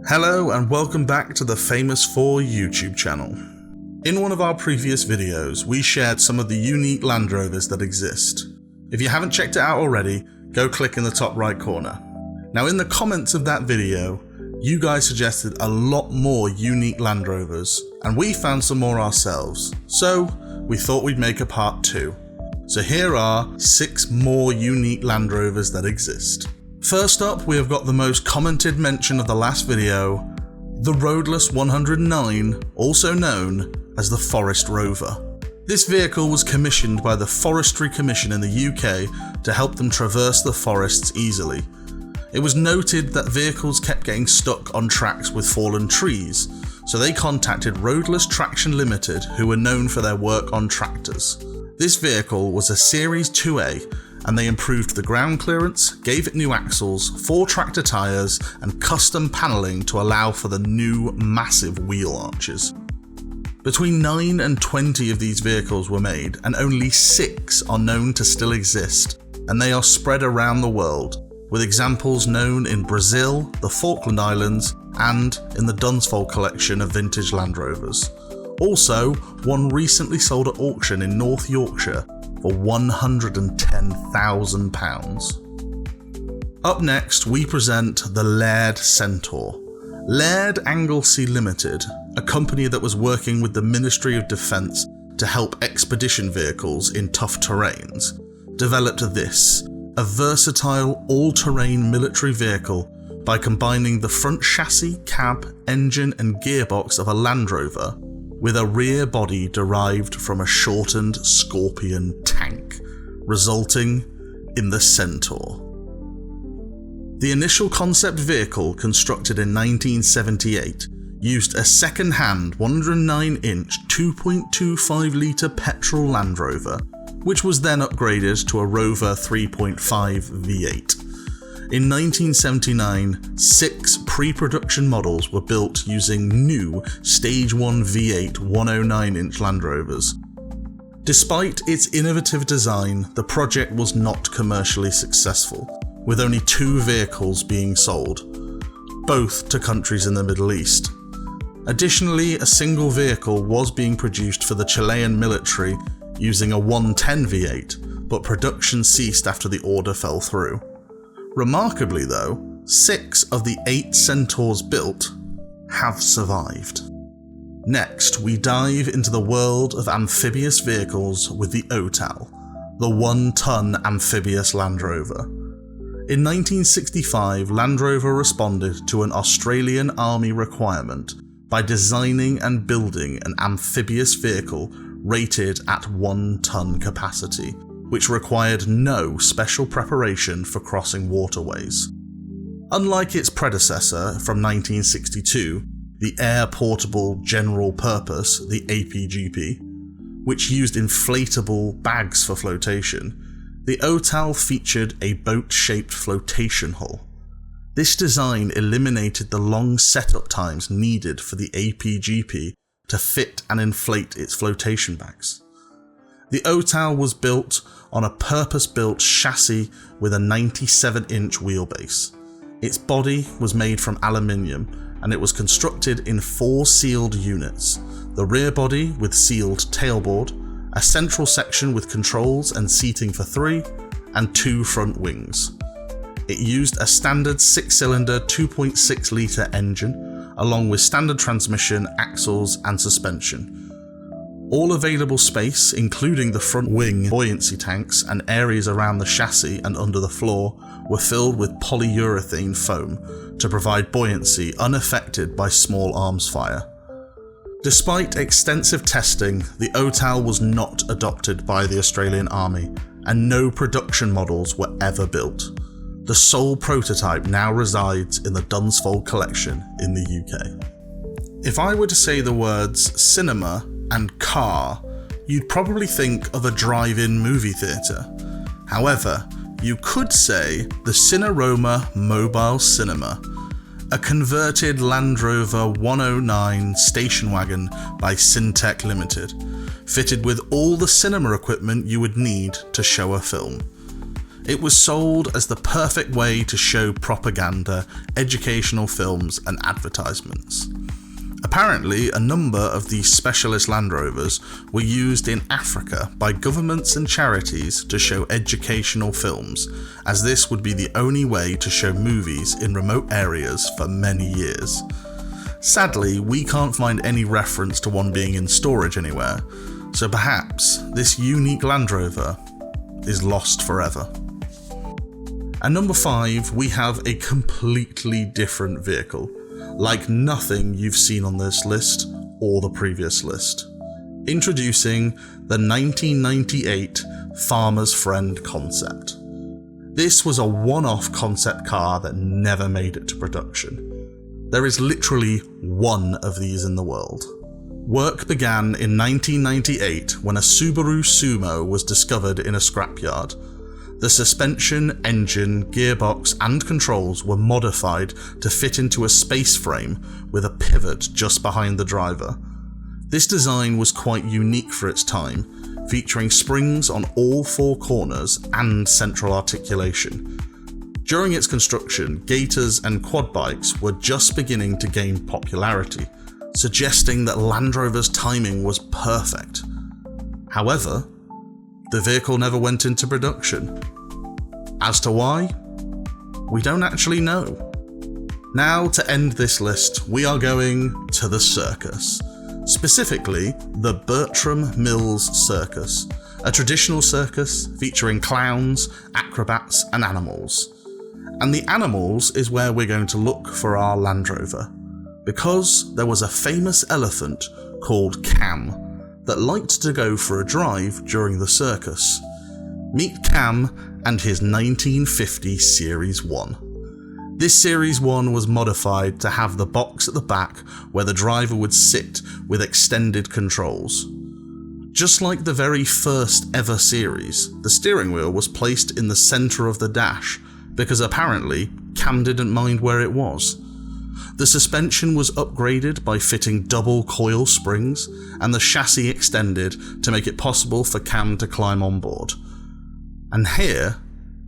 Hello and welcome back to the Famous 4 YouTube channel. In one of our previous videos, we shared some of the unique Land Rovers that exist. If you haven't checked it out already, go click in the top right corner. Now in the comments of that video, you guys suggested a lot more unique Land Rovers, and we found some more ourselves, so we thought we'd make a part 2. So here are 6 more unique Land Rovers that exist. First up, we have got the most commented mention of the last video, the Roadless 109, also known as the Forest Rover. This vehicle was commissioned by the Forestry Commission in the UK to help them traverse the forests easily. It was noted that vehicles kept getting stuck on tracks with fallen trees, so they contacted Roadless Traction Limited, who were known for their work on tractors. This vehicle was a Series 2A, and they improved the ground clearance, gave it new axles, 4 tractor tyres and custom panelling to allow for the new massive wheel arches. Between 9 and 20 of these vehicles were made, and only 6 are known to still exist, and they are spread around the world, with examples known in Brazil, the Falkland Islands, and in the Dunsfold collection of vintage Land Rovers. Also, one recently sold at auction in North Yorkshire for £110,000. Up next, we present the Laird Centor. Laird Anglesey Limited, a company that was working with the Ministry of Defence to help expedition vehicles in tough terrains, developed this, a versatile all-terrain military vehicle by combining the front chassis, cab, engine and gearbox of a Land Rover with a rear body derived from a shortened Scorpion tank, resulting in the Centor. The initial concept vehicle, constructed in 1978, used a second-hand 109-inch 2.25 litre petrol Land Rover, which was then upgraded to a Rover 3.5 V8. In 1979, 6 pre-production models were built using new Stage 1 V8 109-inch Land Rovers. Despite its innovative design, the project was not commercially successful, with only 2 vehicles being sold, both to countries in the Middle East. Additionally, a single vehicle was being produced for the Chilean military using a 110 V8, but production ceased after the order fell through. Remarkably though, 6 of the 8 Centors built have survived. Next, we dive into the world of amphibious vehicles with the Otel, the 1-ton amphibious Land Rover. In 1965, Land Rover responded to an Australian Army requirement by designing and building an amphibious vehicle rated at 1-ton capacity, which required no special preparation for crossing waterways. Unlike its predecessor from 1962, the Air Portable General Purpose, the APGP, which used inflatable bags for flotation, the Otel featured a boat-shaped flotation hull. This design eliminated the long setup times needed for the APGP to fit and inflate its flotation bags. The Otel was built on a purpose-built chassis with a 97-inch wheelbase. Its body was made from aluminium, and it was constructed in 4 sealed units: the rear body with sealed tailboard, a central section with controls and seating for 3, and 2 front wings. It used a standard 6-cylinder 2.6 litre engine, along with standard transmission, axles and suspension. All available space, including the front wing buoyancy tanks and areas around the chassis and under the floor, were filled with polyurethane foam to provide buoyancy unaffected by small arms fire. Despite extensive testing, the Otel was not adopted by the Australian Army, and no production models were ever built. The sole prototype now resides in the Dunsfold collection in the UK. If I were to say the words cinema and car, you'd probably think of a drive-in movie theatre. However, you could say the Cineroma Mobile Cinema, a converted Land Rover 109 station wagon by Syntec Limited, fitted with all the cinema equipment you would need to show a film. It was sold as the perfect way to show propaganda, educational films and advertisements. Apparently, a number of these specialist Land Rovers were used in Africa by governments and charities to show educational films, as this would be the only way to show movies in remote areas for many years. Sadly, we can't find any reference to one being in storage anywhere, so perhaps this unique Land Rover is lost forever. At number 5, we have a completely different vehicle, like nothing you've seen on this list or the previous list. Introducing the 1998 Farmer's Friend concept. This was a one-off concept car that never made it to production. There is literally one of these in the world. Work began in 1998 when a Subaru Sumo was discovered in a scrapyard. The suspension, engine, gearbox and controls were modified to fit into a space frame with a pivot just behind the driver. This design was quite unique for its time, featuring springs on all 4 corners and central articulation. During its construction, Gators and quad bikes were just beginning to gain popularity, suggesting that Land Rover's timing was perfect. However, the vehicle never went into production. As to why? We don't actually know. Now, to end this list, we are going to the circus. Specifically, the Bertram Mills Circus, a traditional circus featuring clowns, acrobats and animals. And the animals is where we're going to look for our Land Rover, because there was a famous elephant called Cam that liked to go for a drive during the circus. Meet Cam and his 1950 Series 1. This Series 1 was modified to have the box at the back where the driver would sit with extended controls. Just like the very first ever series, the steering wheel was placed in the centre of the dash because apparently Cam didn't mind where it was. The suspension was upgraded by fitting double coil springs and the chassis extended to make it possible for Cam to climb on board. And here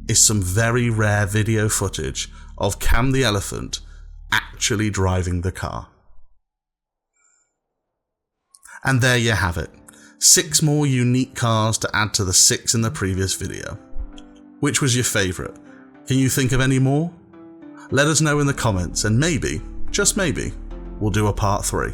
is some very rare video footage of Cam the elephant actually driving the car. And there you have it, 6 more unique cars to add to the 6 in the previous video. Which was your favourite? Can you think of any more? Let us know in the comments and maybe, just maybe, we'll do a part 3.